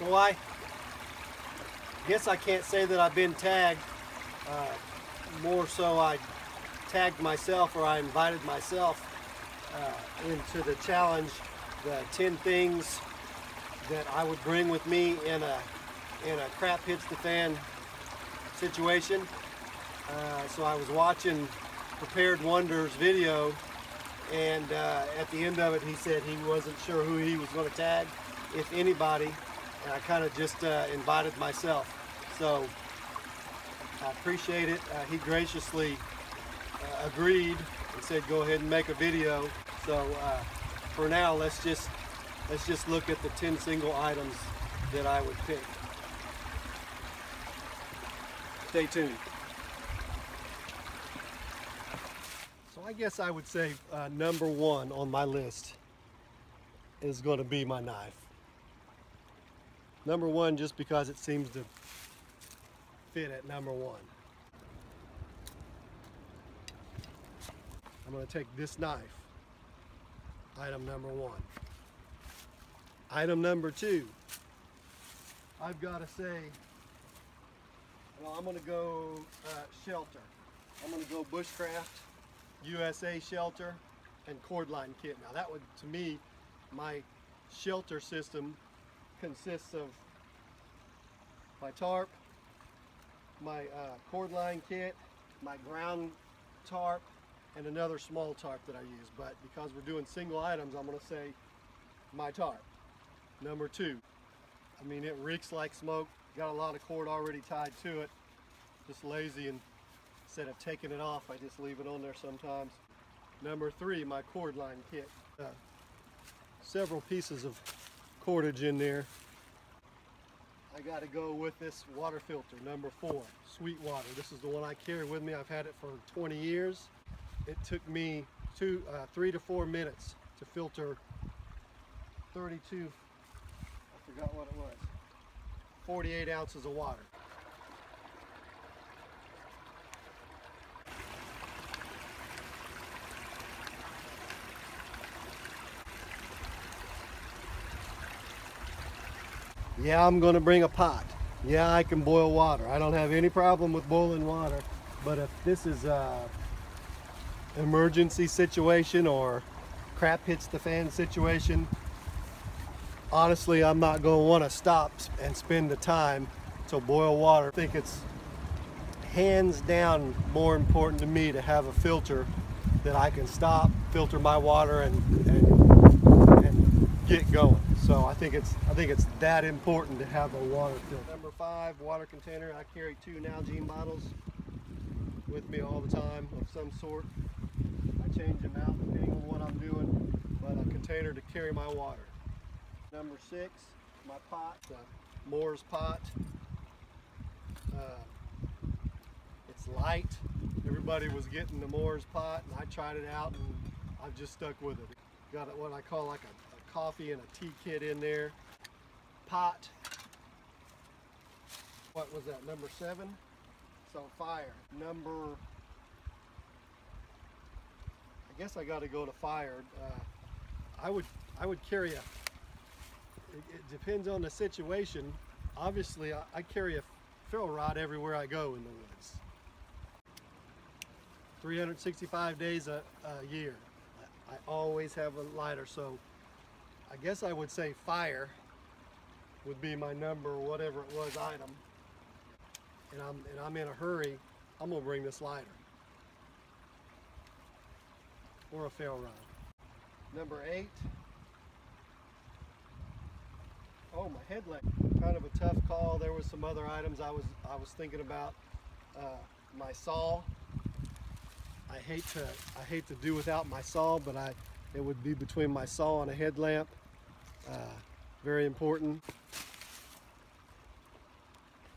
So I guess I can't say that I've been tagged. More so I tagged myself, or I invited myself into the challenge, the 10 things that I would bring with me in a crap hits the fan situation. So I was watching Prepared Wonders video, and at the end of it he said he wasn't sure who he was going to tag, if anybody, and I kind of just invited myself. So I appreciate it. He graciously agreed and said go ahead and make a video. So for now, let's just look at the 10 single items that I would pick. Stay tuned. So I guess I would say number one on my list is going to be my knife. Number one, just because it seems to fit at number one. I'm going to take this knife, item number one. Item number two, I've got to say, well, I'm going to go shelter. I'm going to go Bushcraft USA shelter and cordline kit. Now that would, to me, my shelter system consists of my tarp, my cordline kit, my ground tarp, and another small tarp that I use. But because we're doing single items, I'm going to say my tarp. Number two, I mean, it reeks like smoke. Got a lot of cord already tied to it. Just lazy, and instead of taking it off, I just leave it on there sometimes. Number three, my cordline kit. Several pieces of cordage in there. I got to go with this water filter, number four, Sweet Water. This is the one I carry with me. I've had it for 20 years. It took me 3 to 4 minutes to filter 32, I forgot what it was, 48 ounces of water. Yeah, I'm going to bring a pot. Yeah, I can boil water. I don't have any problem with boiling water. But if this is an emergency situation or crap hits the fan situation, honestly, I'm not going to want to stop and spend the time to boil water. I think it's hands down more important to me to have a filter that I can stop, filter my water, and get going. So I think it's that important to have a water filter. Number five, water container. I carry 2 Nalgene bottles with me all the time of some sort. I change them out depending on what I'm doing, but a container to carry my water. Number six, my pot, the Moore's pot. It's light. Everybody was getting the Moore's pot, and I tried it out, and I've just stuck with it. Got what I call like a coffee and a tea kit in there. Pot. What was that? Number 7. So fire. Number. I guess I got to go to fire. I would carry a. It depends on the situation. Obviously, I carry a ferro rod everywhere I go in the woods. 365 days a year. I always have a lighter, so I guess I would say fire would be my number, whatever it was, item. And I'm in a hurry, I'm gonna bring this lighter or a ferro rod. Number 8. Oh, my headlamp. Kind of a tough call. There was some other items I was thinking about. My saw. I hate to do without my saw, but it would be between my saw and a headlamp. Very important.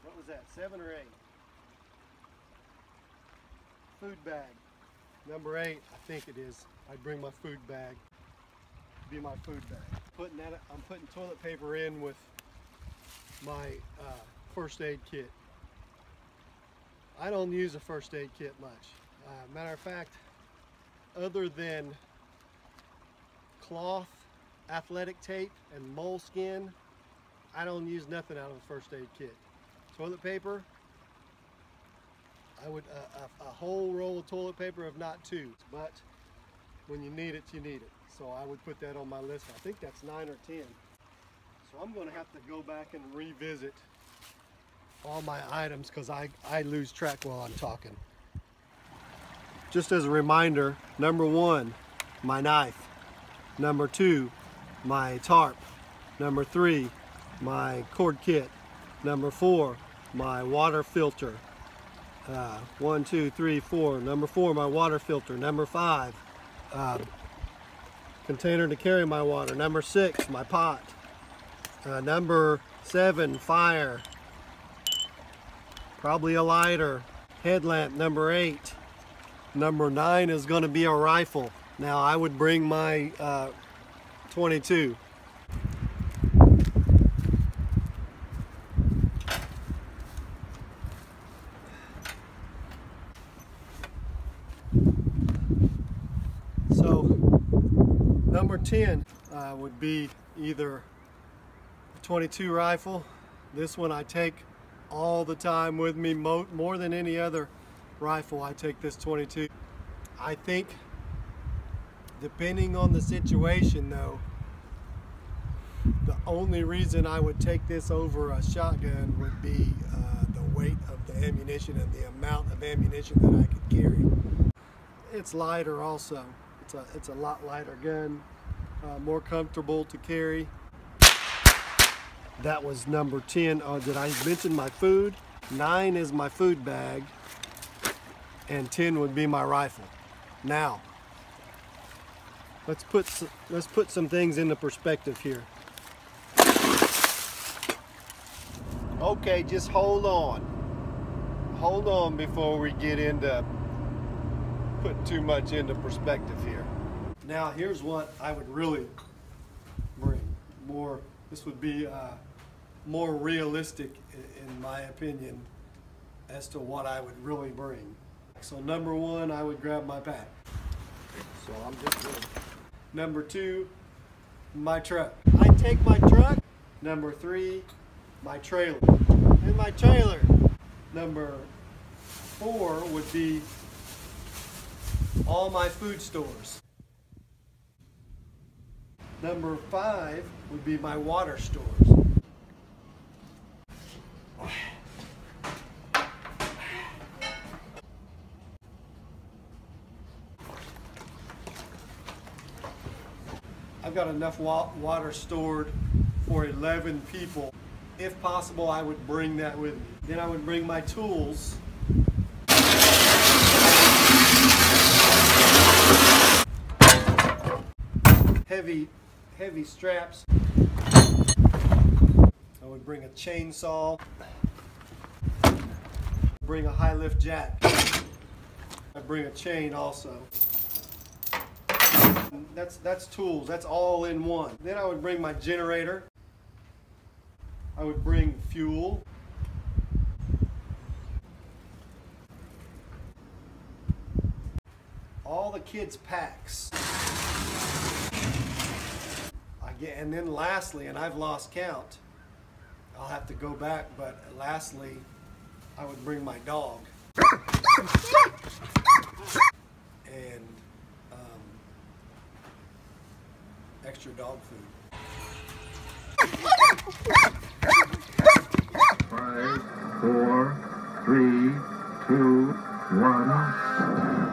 What was that, 7 or 8? Food bag. Number 8, I think it is. I'd bring my food bag. Be my food bag. I'm putting toilet paper in with my first aid kit. I don't use a first aid kit much. Matter of fact, other than cloth, athletic tape, and moleskin, I don't use nothing out of a first aid kit. Toilet paper, I would a whole roll of toilet paper, if not two. But when you need it, you need it. So I would put that on my list. I think that's 9 or 10. So I'm going to have to go back and revisit all my items because I lose track while I'm talking. Just as a reminder, number 1, my knife. Number 2, my tarp. Number 3, my cord kit. Number 4, my water filter. 1, 2, 3, 4. Number 4, my water filter. Number 5, container to carry my water. Number 6, my pot. Number 7, fire. Probably a lighter. Headlamp. Number 8. Number 9 is going to be a rifle. Now I would bring my 22. So number 10 would be either a 22 rifle. This one I take all the time with me, more than any other rifle. I take this 22. I think depending on the situation though, the only reason I would take this over a shotgun would be the weight of the ammunition and the amount of ammunition that I could carry. It's lighter also. It's a lot lighter gun, more comfortable to carry. That was number 10. Did I mention my food? 9 is my food bag, and 10 would be my rifle. Now, let's put some things into perspective here. Okay, just hold on. Hold on before we get into putting too much into perspective here. Now, here's what I would really bring. This would be more realistic, in my opinion, as to what I would really bring. So number 1, I would grab my pack. So I'm just going to. Number 2, my truck. I take my truck. Number 3, my trailer. And my trailer. Number 4 would be all my food stores. Number 5 would be my water stores. I've got enough water stored for 11 people. If possible, I would bring that with me. Then I would bring my tools. Heavy straps. I would bring a chainsaw. Bring a high lift jack. I'd bring a chain also. That's tools. That's all in one. Then I would bring my generator. I would bring fuel. All the kids' packs. And then lastly, and I've lost count, I'll have to go back, but lastly, I would bring my dog. And extra dog food. 5, 4, 3, 2, 1.